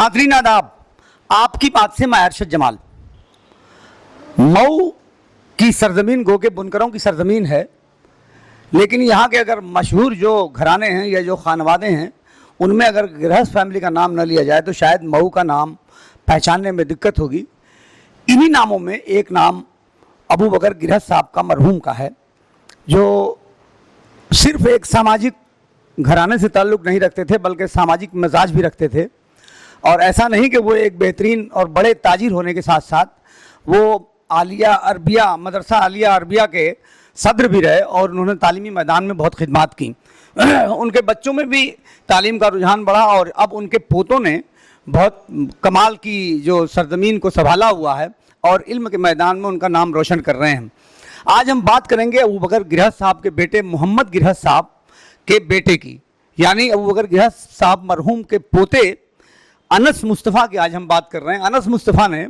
नाज़रीन आदाब, आपकी बात से मैं अरशद जमाल। मऊ की सरजमीन गो के बुनकरों की सरजमीन है, लेकिन यहाँ के अगर मशहूर जो घराने हैं या जो खानवादे हैं उनमें अगर गृहस्थ फैमिली का नाम न लिया जाए तो शायद मऊ का नाम पहचानने में दिक्कत होगी। इन्हीं नामों में एक नाम अबू बकर गृहस्थ साहब का मरहूम का है, जो सिर्फ एक सामाजिक घराने से ताल्लुक़ नहीं रखते थे बल्कि सामाजिक मिजाज भी रखते थे। और ऐसा नहीं कि वो एक बेहतरीन और बड़े ताजिर होने के साथ साथ वो आलिया अरबिया मदरसा आलिया अरबिया के सदर भी रहे और उन्होंने तालीमी मैदान में बहुत खिदमत की। उनके बच्चों में भी तालीम का रुझान बढ़ा और अब उनके पोतों ने बहुत कमाल की जो सरजमीन को संभाला हुआ है और इल्म के मैदान में उनका नाम रोशन कर रहे हैं। आज हम बात करेंगे अबू बकर गृहस्थ साहब के बेटे मोहम्मद गृहस्थ साहब के बेटे की, यानी अबू बकर गृहस्थ साहब मरहूम के पोते अनस मुस्तफ़ा की आज हम बात कर रहे हैं। अनस मुस्तफ़ा ने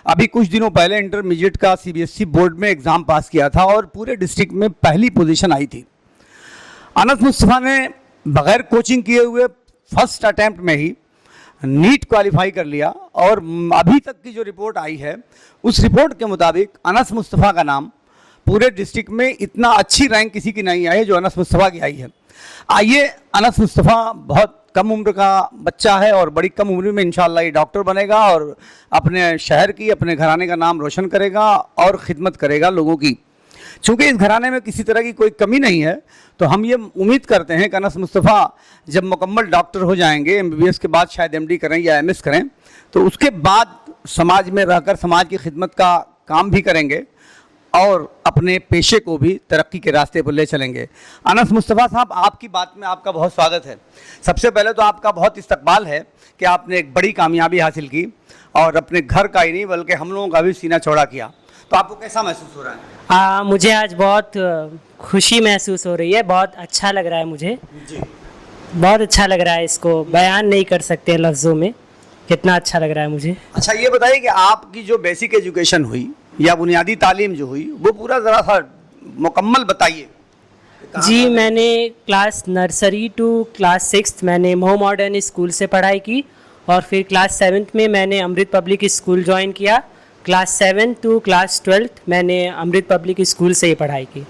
अभी कुछ दिनों पहले इंटरमीडिएट का सीबीएसई बोर्ड में एग्ज़ाम पास किया था और पूरे डिस्ट्रिक्ट में पहली पोजीशन आई थी। अनस मुस्तफ़ा ने बग़ैर कोचिंग किए हुए फर्स्ट अटैम्प्ट में ही नीट क्वालिफाई कर लिया और अभी तक की जो रिपोर्ट आई है उस रिपोर्ट के मुताबिक अनस मुस्तफ़ा का नाम पूरे डिस्ट्रिक्ट में इतना अच्छी रैंक किसी की नहीं आई है जो अनस मुस्तफ़ा की आई है। आइए, अनस मुस्तफ़ा बहुत कम उम्र का बच्चा है और बड़ी कम उम्र में इंशाअल्लाह ये डॉक्टर बनेगा और अपने शहर की अपने घराने का नाम रोशन करेगा और ख़िदमत करेगा लोगों की। चूँकि इस घराने में किसी तरह की कोई कमी नहीं है तो हम ये उम्मीद करते हैं कि अनस मुस्तफ़ा जब मुकम्मल डॉक्टर हो जाएंगे, एमबीबीएस के बाद शायद एमडी करें या एमएस करें, तो उसके बाद समाज में रहकर समाज की खिदमत का काम भी करेंगे और अपने पेशे को भी तरक्की के रास्ते पर ले चलेंगे। अनस मुस्तफ़ा साहब, आपकी बात में आपका बहुत स्वागत है। सबसे पहले तो आपका बहुत इस्तकबाल है कि आपने एक बड़ी कामयाबी हासिल की और अपने घर का ही नहीं बल्कि हम लोगों का भी सीना चौड़ा किया। तो आपको कैसा महसूस हो रहा है? मुझे आज बहुत खुशी महसूस हो रही है, बहुत अच्छा लग रहा है मुझे जी। बहुत अच्छा लग रहा है, इसको बयान नहीं कर सकते लफ्ज़ों में कितना अच्छा लग रहा है मुझे। अच्छा, ये बताइए कि आपकी जो बेसिक एजुकेशन हुई या बुनियादी तालीम जो हुई वो पूरा ज़रा सा मुकम्मल बताइए। जी, मैंने क्लास नर्सरी टू क्लास 6 मैंने मऊ मॉडर्न स्कूल से पढ़ाई की और फिर क्लास 7 में मैंने अमृत पब्लिक स्कूल ज्वाइन किया। क्लास 7 टू क्लास 12 मैंने अमृत पब्लिक स्कूल से ही पढ़ाई की।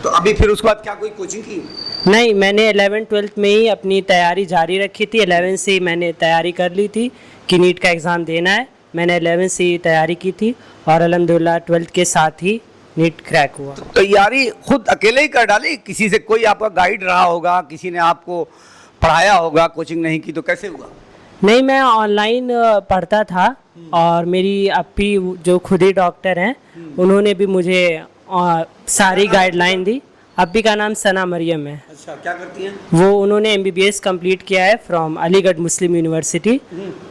तो अभी फिर उसके बाद क्या कोई कोचिंग की? नहीं, मैंने 11-12 में ही अपनी तैयारी जारी रखी थी। 11 से ही मैंने तैयारी कर ली थी कि नीट का एग्ज़ाम देना है। मैंने 11 से ही तैयारी की थी और अल्हम्दुलिल्लाह 12th के साथ ही नीट क्रैक हुआ। तो तैयारी खुद अकेले ही कर डाली? किसी से कोई आपका गाइड रहा होगा, किसी ने आपको पढ़ाया होगा, कोचिंग नहीं की, तो कैसे हुआ? नहीं, मैं ऑनलाइन पढ़ता था और मेरी अप्पी जो खुद ही डॉक्टर हैं उन्होंने भी मुझे सारी गाइडलाइन दी। अप्पी का नाम सना मरियम है। अच्छा, क्या करती हैं वो? उन्होंने एमबीबीएस कंप्लीट किया है फ्रॉम अलीगढ़ मुस्लिम यूनिवर्सिटी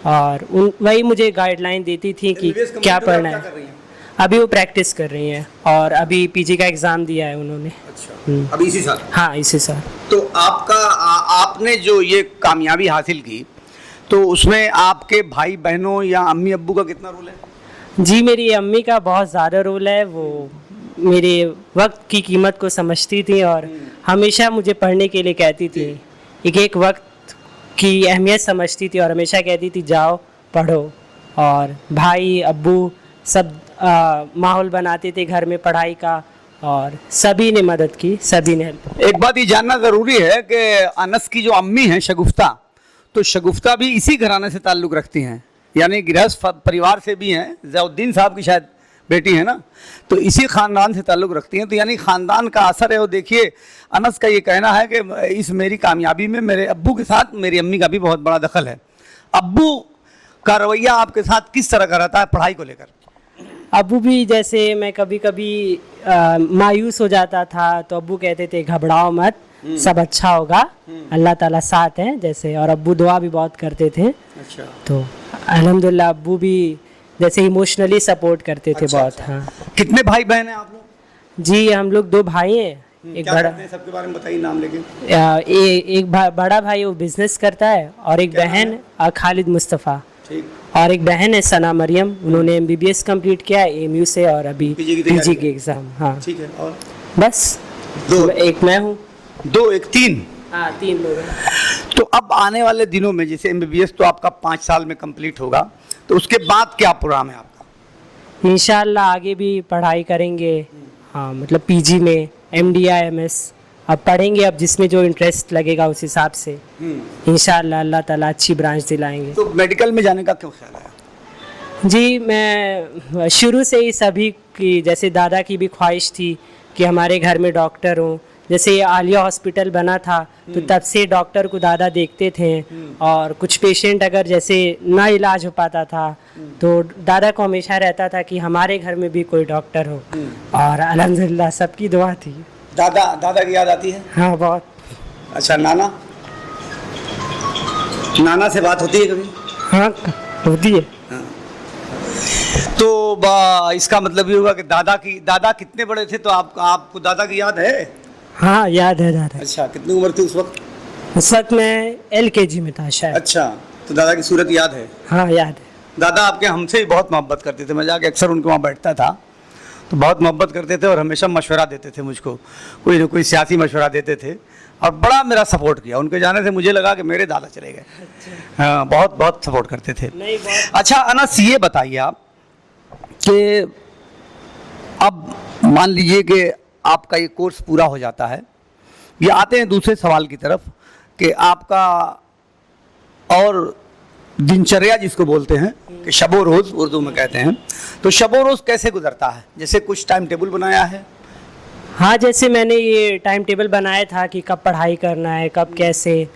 और वही मुझे गाइडलाइन देती थी कि क्या पढ़ना है। अभी वो प्रैक्टिस कर रही हैं और अभी पीजी का एग्ज़ाम दिया है उन्होंने। अच्छा, अभी इसी साल? हाँ, इसी साल। तो आपने जो ये कामयाबी हासिल की तो उसमें आपके भाई बहनों या अम्मी अब्बू का कितना रोल है? जी, मेरी अम्मी का बहुत ज़्यादा रोल है। वो मेरे वक्त की कीमत को समझती थी और हमेशा मुझे पढ़ने के लिए कहती थी। एक वक्त की अहमियत समझती थी और हमेशा कहती थी जाओ पढ़ो। और भाई अब्बू सब माहौल बनाते थे घर में पढ़ाई का और सभी ने मदद की, सभी ने हेल्प। एक बात ये जानना ज़रूरी है कि अनस की जो अम्मी हैं शगुफ्ता, तो शगुफ्ता भी इसी घराने से ताल्लुक़ रखती हैं, यानी गृहस्थ परिवार से भी हैं। ज़ियाउद्दीन साहब की शायद बेटी है ना, तो इसी ख़ानदान से ताल्लुक़ रखती हैं। तो यानी ख़ानदान का असर है। वो देखिए, अनस का ये कहना है कि इस मेरी कामयाबी में मेरे अब्बू के साथ मेरी अम्मी का भी बहुत बड़ा दखल है। अब्बू का रवैया आपके साथ किस तरह का रहता है पढ़ाई को लेकर? अब्बू भी जैसे मैं कभी कभी मायूस हो जाता था तो अब्बू कहते थे घबराओ मत, सब अच्छा होगा, अल्लाह ताला साथ है जैसे। और अब्बू दुआ भी बहुत करते थे। अच्छा। तो अल्हम्दुलिल्लाह अब्बू भी जैसे इमोशनली सपोर्ट करते थे। अच्छा, बहुत। हाँ। कितने भाई बहन हैं आप लोग? जी, हम लोग 2 भाई हैं। एक बड़ा, सबके बारे में बताइए नाम लेके। एक बड़ा भाई वो बिजनेस करता है और एक बहन खालिद मुस्तफ़ा। ठीक। और एक बहन है सना मरियम, उन्होंने एमबीबीएस कंप्लीट किया है एमयू से और अभी पीजी के एग्ज़ाम। हाँ, ठीक है। और बस 2 एक मैं हूँ। 2 1 3? हाँ, 3 लोग हैं। तो अब आने वाले दिनों में जैसे MBBS तो आपका 5 साल में कंप्लीट होगा, तो उसके बाद क्या प्रोग्राम है आपका? इंशाल्लाह आगे भी पढ़ाई करेंगे। हाँ, मतलब पीजी में MD या MS अब पढ़ेंगे, अब जिसमें जो इंटरेस्ट लगेगा उस हिसाब से इंशाल्लाह अल्लाह ताला अच्छी ब्रांच दिलाएंगे। तो मेडिकल में जाने का क्यों ख्याल आया? जी, मैं शुरू से ही सभी की, जैसे दादा की भी ख्वाहिश थी कि हमारे घर में डॉक्टर हों। जैसे ये आलिया हॉस्पिटल बना था तो तब से डॉक्टर को दादा देखते थे, और कुछ पेशेंट अगर जैसे ना इलाज हो पाता था तो दादा को हमेशा रहता था कि हमारे घर में भी कोई डॉक्टर हो, और अल्हम्दुलिल्लाह सबकी दुआ थी। दादा की याद आती है? हाँ, बहुत। अच्छा, नाना से बात होती है कभी? हाँ, होती है। तो इसका मतलब ये होगा कि दादा कितने बड़े थे, तो आपको दादा की याद है? हाँ, याद है दादा। अच्छा, कितनी उम्र थी उस वक्त? उस वक्त मैं LKG में था शायद। अच्छा, तो दादा की सूरत याद है? हाँ, याद है। दादा आपके हमसे भी बहुत मोहब्बत करते थे। मैं जाके अक्सर उनके वहाँ बैठता था तो बहुत मोहब्बत करते थे और हमेशा मशवरा देते थे मुझको, कोई ना कोई सियासी मशवरा देते थे, और बड़ा मेरा सपोर्ट किया। उनके जाने से मुझे लगा कि मेरे दादा चले गए। हाँ, बहुत बहुत सपोर्ट करते थे। नहीं, बहुत। अच्छा अनस, ये बताइए आप कि अब मान लीजिए कि आपका ये कोर्स पूरा हो जाता है, ये आते हैं दूसरे सवाल की तरफ कि आपका और दिनचर्या जिसको बोलते हैं कि शबो रोज़ उर्दू में कहते हैं, तो शबो रोज़ कैसे गुजरता है? जैसे कुछ टाइम टेबल बनाया है? हाँ, जैसे मैंने ये टाइम टेबल बनाया था कि कब पढ़ाई करना है, कब कैसे,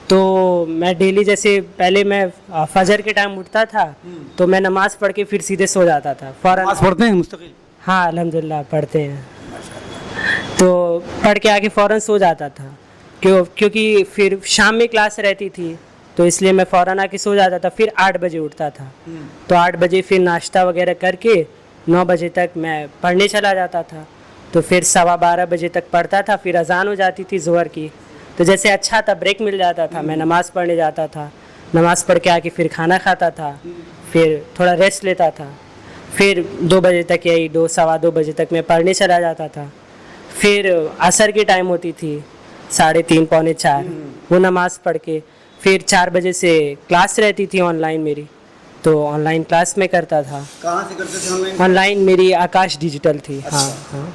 तो मैं डेली जैसे पहले मैं फजर के टाइम उठता था तो मैं नमाज़ पढ़ के फिर सीधे सो जाता था फ़ौरन। नमाज़ पढ़ते हैं मुस्तकिल? हाँ, अल्हम्दुलिल्लाह पढ़ते हैं। तो पढ़ के आके फ़ौरन सो जाता था, क्योंकि फिर शाम में क्लास रहती थी तो इसलिए मैं फ़ौरन आके सो जाता था। फिर 8 बजे उठता था, तो 8 बजे फिर नाश्ता वगैरह करके 9 बजे तक मैं पढ़ने चला जाता था। तो फिर 12:15 बजे तक पढ़ता था, फिर अज़ान हो जाती थी ज़ोहर की, तो जैसे अच्छा था ब्रेक मिल जाता था, मैं नमाज़ पढ़ने जाता था। नमाज़ पढ़ के आके फिर खाना खाता था, फिर थोड़ा रेस्ट लेता था, फिर 2 बजे तक, यही 2 सवा 2 बजे तक मैं पढ़ने चला जाता था। फिर असर की टाइम होती थी 3:30 पौने 4, वो नमाज़ पढ़ के फिर 4 बजे से क्लास रहती थी ऑनलाइन मेरी, तो ऑनलाइन क्लास में करता था। कहाँ से करते थे ऑनलाइन? ऑनलाइन मेरी आकाश डिजिटल थी। अच्छा। हाँ हाँ,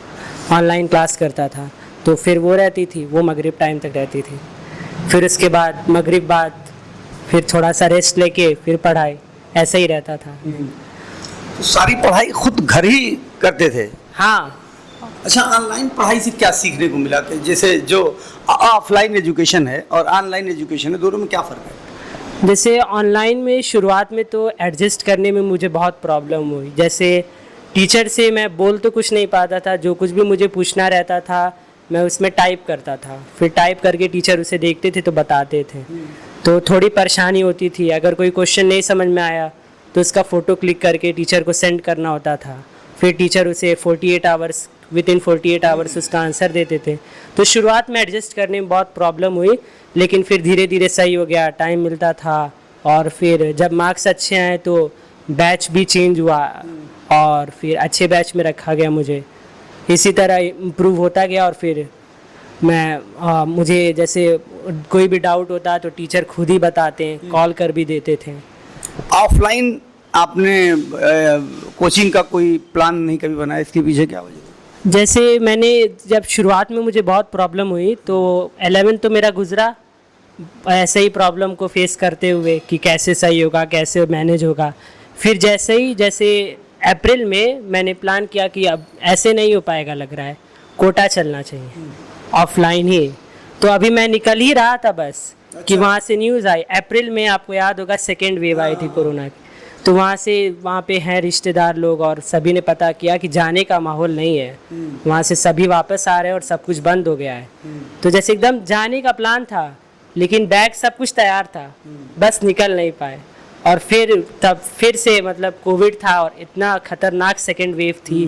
ऑनलाइन क्लास करता था, तो फिर वो रहती थी, वो मगरिब टाइम तक रहती थी। फिर उसके बाद मगरिब बाद फिर थोड़ा सा रेस्ट लेके फिर पढ़ाई, ऐसा ही रहता था। तो सारी पढ़ाई खुद घर ही करते थे? हाँ। अच्छा, ऑनलाइन पढ़ाई से क्या सीखने को मिला कि जैसे जो ऑफलाइन एजुकेशन है और ऑनलाइन एजुकेशन है, दोनों में क्या फ़र्क है? जैसे ऑनलाइन में शुरुआत में तो एडजस्ट करने में मुझे बहुत प्रॉब्लम हुई। जैसे टीचर से मैं बोल तो कुछ नहीं पाता था, जो कुछ भी मुझे पूछना रहता था मैं उसमें टाइप करता था, फिर टाइप करके टीचर उसे देखते थे तो बताते थे, तो थोड़ी परेशानी होती थी। अगर कोई क्वेश्चन नहीं समझ में आया तो उसका फ़ोटो क्लिक करके टीचर को सेंड करना होता था, फिर टीचर उसे 48 आवर्स, विदिन 48 आवर्स उसका आंसर देते थे। तो शुरुआत में एडजस्ट करने में बहुत प्रॉब्लम हुई, लेकिन फिर धीरे धीरे सही हो गया, टाइम मिलता था, और फिर जब मार्क्स अच्छे आए तो बैच भी चेंज हुआ और फिर अच्छे बैच में रखा गया मुझे। इसी तरह इम्प्रूव होता गया, और फिर मुझे जैसे कोई भी डाउट होता तो टीचर खुद ही बताते हैं, कॉल कर भी देते थे। ऑफलाइन आपने कोचिंग का कोई प्लान नहीं कभी बनाया, इसके पीछे क्या वजह? जैसे मैंने जब शुरुआत में मुझे बहुत प्रॉब्लम हुई तो 11 तो मेरा गुजरा ऐसे ही प्रॉब्लम को फेस करते हुए कि कैसे सही होगा, कैसे मैनेज होगा। फिर जैसे अप्रैल में मैंने प्लान किया कि अब ऐसे नहीं हो पाएगा, लग रहा है कोटा चलना चाहिए ऑफलाइन ही। तो अभी मैं निकल ही रहा था बस कि वहाँ से न्यूज़ आई। अप्रैल में आपको याद होगा 2nd वेव आई थी कोरोना की, तो वहाँ पे हैं रिश्तेदार लोग और सभी ने पता किया कि जाने का माहौल नहीं है, वहाँ से सभी वापस आ रहे हैं और सब कुछ बंद हो गया है। तो जैसे एकदम जाने का प्लान था, लेकिन बैग सब कुछ तैयार था, बस निकल नहीं पाए। और फिर से मतलब कोविड था और इतना खतरनाक 2nd वेव थी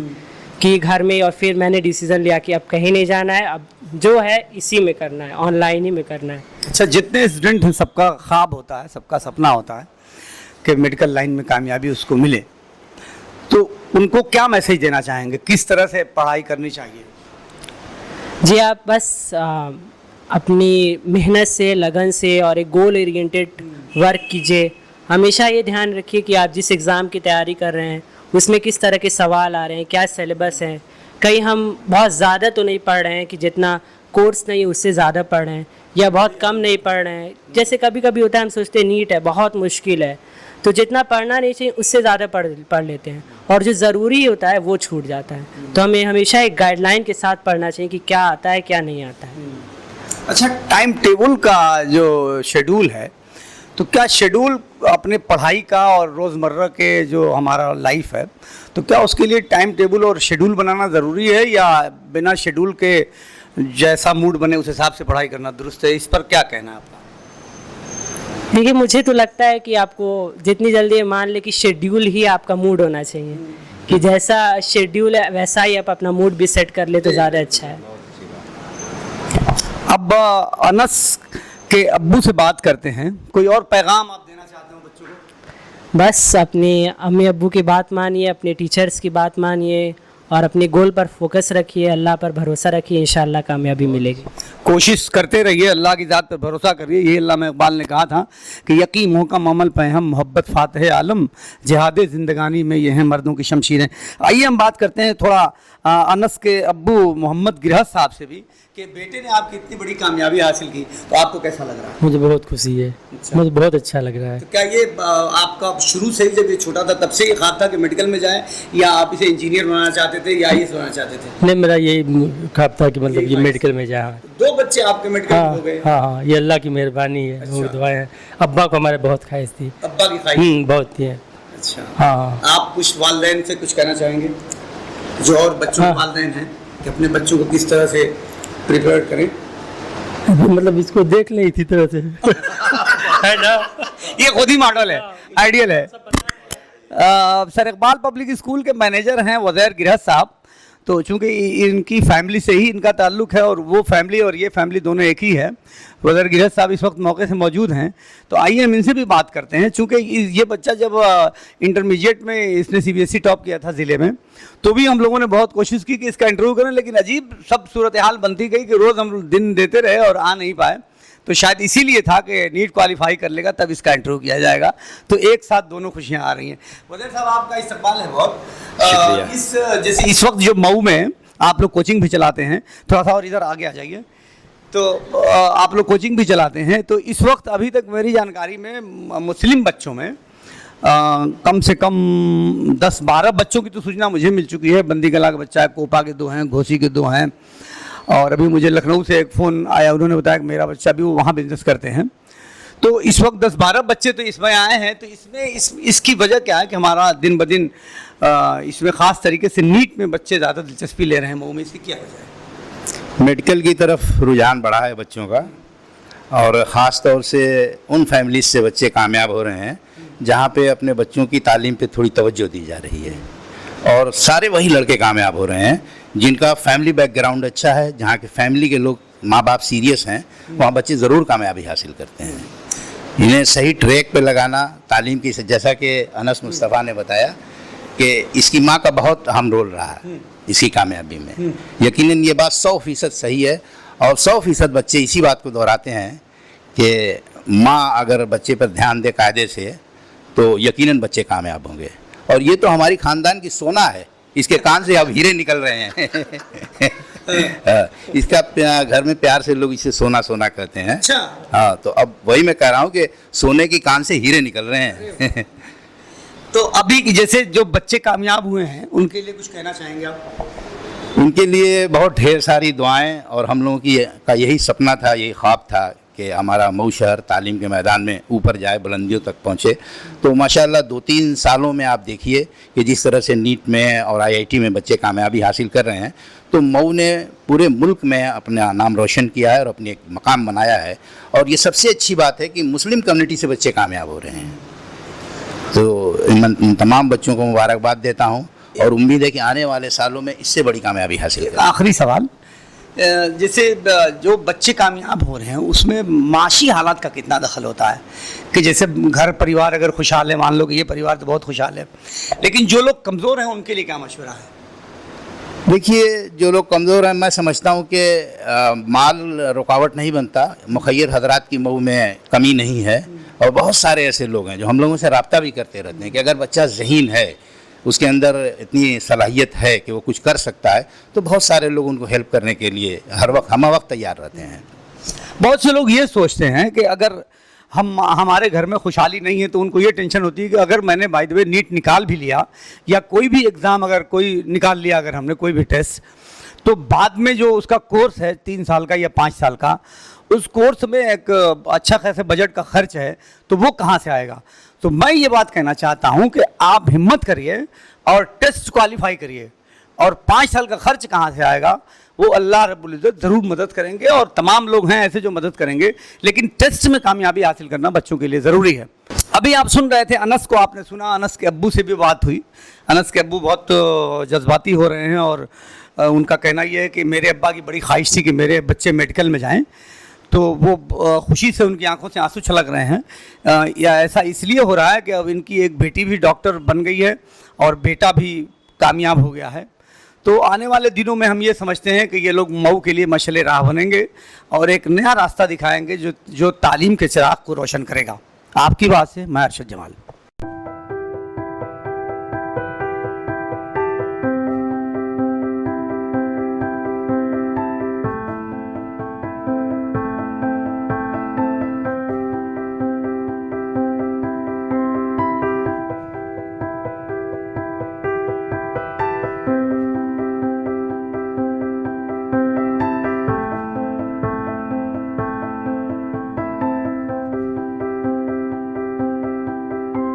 कि घर में, और फिर मैंने डिसीज़न लिया कि अब कहीं नहीं जाना है, अब जो है इसी में करना है, ऑनलाइन ही में करना है। अच्छा, जितने स्टूडेंट हैं सबका ख्वाब होता है, सबका सपना होता है कि मेडिकल लाइन में कामयाबी उसको मिले, तो उनको क्या मैसेज देना चाहेंगे, किस तरह से पढ़ाई करनी चाहिए? जी, आप बस अपनी मेहनत से, लगन से और एक गोल ओरिएंटेड वर्क कीजिए। हमेशा ये ध्यान रखिए कि आप जिस एग्ज़ाम की तैयारी कर रहे हैं उसमें किस तरह के सवाल आ रहे हैं, क्या सिलेबस है। कहीं हम बहुत ज़्यादा तो नहीं पढ़ रहे हैं कि जितना कोर्स नहीं उससे ज़्यादा पढ़ रहे हैं, या बहुत कम नहीं पढ़ रहे हैं। जैसे कभी कभी होता है हम सोचते हैं नीट है, बहुत मुश्किल है, तो जितना पढ़ना नहीं चाहिए उससे ज़्यादा पढ़ लेते हैं, और जो ज़रूरी होता है वो छूट जाता है। तो हमें हमेशा एक गाइडलाइन के साथ पढ़ना चाहिए कि क्या आता है क्या नहीं आता है। अच्छा, टाइम टेबल का जो शेड्यूल है, तो क्या शेड्यूल अपने पढ़ाई का और रोज़मर्रा के जो हमारा लाइफ है, तो क्या उसके लिए टाइम टेबल और शेड्यूल बनाना ज़रूरी है, या बिना शेड्यूल के जैसा मूड बने उस हिसाब से पढ़ाई करना दुरुस्त है? इस पर क्या कहना है आपका? देखिए, मुझे तो लगता है कि आपको जितनी जल्दी मान ले कि शेड्यूल ही आपका मूड होना चाहिए, कि जैसा शेड्यूल है वैसा ही आप अपना मूड भी सेट कर ले तो ज़्यादा अच्छा है। अब अनस के अब्बू से बात करते हैं। कोई और पैगाम आप देना चाहते हो बच्चों को? बस अपने अम्मी अब्बू की बात मानिए, अपने टीचर्स की बात मानिए, और अपने गोल पर फोकस रखिए, अल्लाह पर भरोसा रखिए, इंशाअल्लाह कामयाबी मिलेगी। कोशिश करते रहिए, अल्लाह की ज़ात पर भरोसा करिए। ये अल्लामा इकबाल ने कहा था कि यकीन मोहकम अमल पे हम मोहब्बत फ़ातह आलम, जिहाद ज़िंदगानी में ये हैं मर्दों की शमशीरें। आइए हम बात करते हैं थोड़ा अनस के अब्बू मोहम्मद गिरहत साहब से भी, कि बेटे ने आपकी इतनी बड़ी कामयाबी हासिल की, तो आपको कैसा लग रहा है? मुझे बहुत खुशी है। अच्छा। मुझे बहुत अच्छा लग रहा है। तो क्या ये आपका शुरू से ही जब ये छोटा था तब से ये ख्वाब था कि मेडिकल में जाए, या आप इसे इंजीनियर बनाना चाहते थे या आईएएस बनाना चाहते थे? नहीं, मेरा यही ख्वाब था कि मतलब ये मेडिकल में जाए। दो बच्चे आपके मेडिकल में हो गए। हाँ हाँ, ये अल्लाह की मेहरबानी है। अच्छा। वो दुआएं हैं। अब्बा को हमारे बहुत ख्वाहिश थी। अब्बा की ख्वाहिश? बहुत थी। अच्छा। हाँ। आप कुछ वालिदैन से कुछ कहना चाहेंगे, जो और बच्चों के वालिदैन हैं, कि अपने बच्चों को किस तरह से प्रिपेयर करें? मतलब इसको देख ले इसी तरह से है ना। ये खुद ही मॉडल है, आइडियल है। सर इकबाल पब्लिक स्कूल के मैनेजर हैं वज़ैर गिरहत साहब। तो चूंकि इनकी फैमिली से ही इनका ताल्लुक़ है, और वो फैमिली और ये फैमिली दोनों एक ही है। वज़ैर गिरहत साहब इस वक्त मौके से मौजूद हैं, तो आइए हम इनसे भी बात करते हैं। चूँकि ये बच्चा जब इंटरमीडिएट में इसने CBSE टॉप किया था ज़िले में, तो भी हम लोगों ने बहुत कोशिश की कि इसका इंटरव्यू करें, लेकिन अजीब सब सूरत हाल बनती गई कि रोज़ हम दिन देते रहे और आ नहीं पाए। तो शायद इसीलिए था कि नीट क्वालिफाई कर लेगा तब इसका इंटरव्यू किया जाएगा। तो एक साथ दोनों खुशियां आ रही हैं। वज़ीर साहब, आपका इस्तकबाल है बहुत। जैसे इस वक्त जो मऊ में आप लोग कोचिंग भी चलाते हैं, थोड़ा सा और इधर आगे आ जाइए, तो आप लोग कोचिंग भी चलाते हैं, तो इस वक्त अभी तक मेरी जानकारी में मुस्लिम बच्चों में कम से कम 10-12 बच्चों की तो सूचना मुझे मिल चुकी है। बंदी कला का बच्चा है, कोपा के 2 हैं, घोसी के 2 हैं, और अभी मुझे लखनऊ से एक फ़ोन आया, उन्होंने बताया कि मेरा बच्चा भी वो वहाँ बिजनेस करते हैं। तो इस वक्त 10-12 बच्चे तो इसमें आए हैं। तो इसमें इसकी वजह क्या है कि हमारा दिन ब दिन इसमें ख़ास तरीके से नीट में बच्चे ज़्यादा दिलचस्पी ले रहे हैं मऊ में, इसकी क्या वजह है? मेडिकल की तरफ रुझान बढ़ा है बच्चों का, और ख़ास तौर से उन फैमिलीज से बच्चे कामयाब हो रहे हैं जहाँ पे अपने बच्चों की तालीम पे थोड़ी तवज्जो दी जा रही है, और सारे वही लड़के कामयाब हो रहे हैं जिनका फैमिली बैकग्राउंड अच्छा है, जहाँ के फैमिली के लोग माँ बाप सीरियस हैं, वहाँ बच्चे ज़रूर कामयाबी हासिल करते हैं। इन्हें सही ट्रैक पे लगाना तालीम की, जैसा कि अनस मुस्तफ़ा ने बताया कि इसकी माँ का बहुत अहम रोल रहा है इसकी कामयाबी में। यकीनन ये बात 100% सही है, और 100% बच्चे इसी बात को दोहराते हैं कि माँ अगर बच्चे पर ध्यान दे कायदे से तो यकीनन बच्चे कामयाब होंगे। और ये तो हमारी ख़ानदान की सोना है, इसके कान से अब हीरे निकल रहे हैं। इसका घर में प्यार से लोग इसे सोना सोना कहते हैं। अच्छा। हाँ, तो अब वही मैं कह रहा हूँ कि सोने की कान से हीरे निकल रहे हैं। तो अभी जैसे जो बच्चे कामयाब हुए हैं उनके लिए कुछ कहना चाहेंगे आप? उनके लिए बहुत ढेर सारी दुआएं, और हम लोगों का यही सपना था, यही ख्वाब था कि हमारा मऊ शहर तालीम के मैदान में ऊपर जाए, बुलंदियों तक पहुँचे। तो माशाल्लाह 2-3 सालों में आप देखिए कि जिस तरह से नीट में और IIT में बच्चे कामयाबी हासिल कर रहे हैं, तो मऊ ने पूरे मुल्क में अपना नाम रोशन किया है और अपनी एक मकाम बनाया है। और ये सबसे अच्छी बात है कि मुस्लिम कम्युनिटी से बच्चे कामयाब हो रहे हैं। तो इन तमाम बच्चों को मुबारकबाद देता हूँ, और उम्मीद है कि आने वाले सालों में इससे बड़ी कामयाबी हासिल करें। आखिरी सवाल, जैसे जो बच्चे कामयाब हो रहे हैं उसमें माशी हालात का कितना दखल होता है? कि जैसे घर परिवार अगर खुशहाल है, मान लो कि ये परिवार तो बहुत खुशहाल है, लेकिन जो लोग कमज़ोर हैं उनके लिए क्या मशवरा है? देखिए, जो लोग कमज़ोर हैं, मैं समझता हूँ कि माल रुकावट नहीं बनता। मुखय्यर हजरात की मऊ में कमी नहीं है, और बहुत सारे ऐसे लोग हैं जो हम लोगों से रब्ता भी करते रहते हैं कि अगर बच्चा ज़हीन है, उसके अंदर इतनी सलाहियत है कि वो कुछ कर सकता है, तो बहुत सारे लोग उनको हेल्प करने के लिए हर वक्त तैयार रहते हैं। बहुत से लोग ये सोचते हैं कि अगर हमारे घर में खुशहाली नहीं है तो उनको ये टेंशन होती है कि अगर मैंने बाय द वे नीट निकाल भी लिया या कोई भी एग्ज़ाम अगर कोई निकाल लिया, अगर हमने कोई भी टेस्ट, तो बाद में जो उसका कोर्स है 3 साल का या 5 साल का, उस कोर्स में एक अच्छा खासा बजट का खर्च है, तो वो कहाँ से आएगा। तो मैं ये बात कहना चाहता हूँ कि आप हिम्मत करिए और टेस्ट क्वालिफाई करिए, और 5 साल का खर्च कहाँ से आएगा वो अल्लाह रब्बुल इज़्ज़त ज़रूर मदद करेंगे, और तमाम लोग हैं ऐसे जो मदद करेंगे, लेकिन टेस्ट में कामयाबी हासिल करना बच्चों के लिए ज़रूरी है। अभी आप सुन रहे थे अनस को, आपने सुना, अनस के अब्बू से भी बात हुई। अनस के अब्बू बहुत जज्बाती हो रहे हैं, और उनका कहना यह है कि मेरे अब्बा की बड़ी ख्वाहिश थी कि मेरे बच्चे मेडिकल में जाएँ, तो वो खुशी से उनकी आंखों से आंसू छलक रहे हैं। या ऐसा इसलिए हो रहा है कि अब इनकी एक बेटी भी डॉक्टर बन गई है और बेटा भी कामयाब हो गया है। तो आने वाले दिनों में हम ये समझते हैं कि ये लोग मऊ के लिए मशाल राह बनेंगे और एक नया रास्ता दिखाएंगे जो तालीम के चिराग को रोशन करेगा। आपकी बात से मैं अरशद जमाल।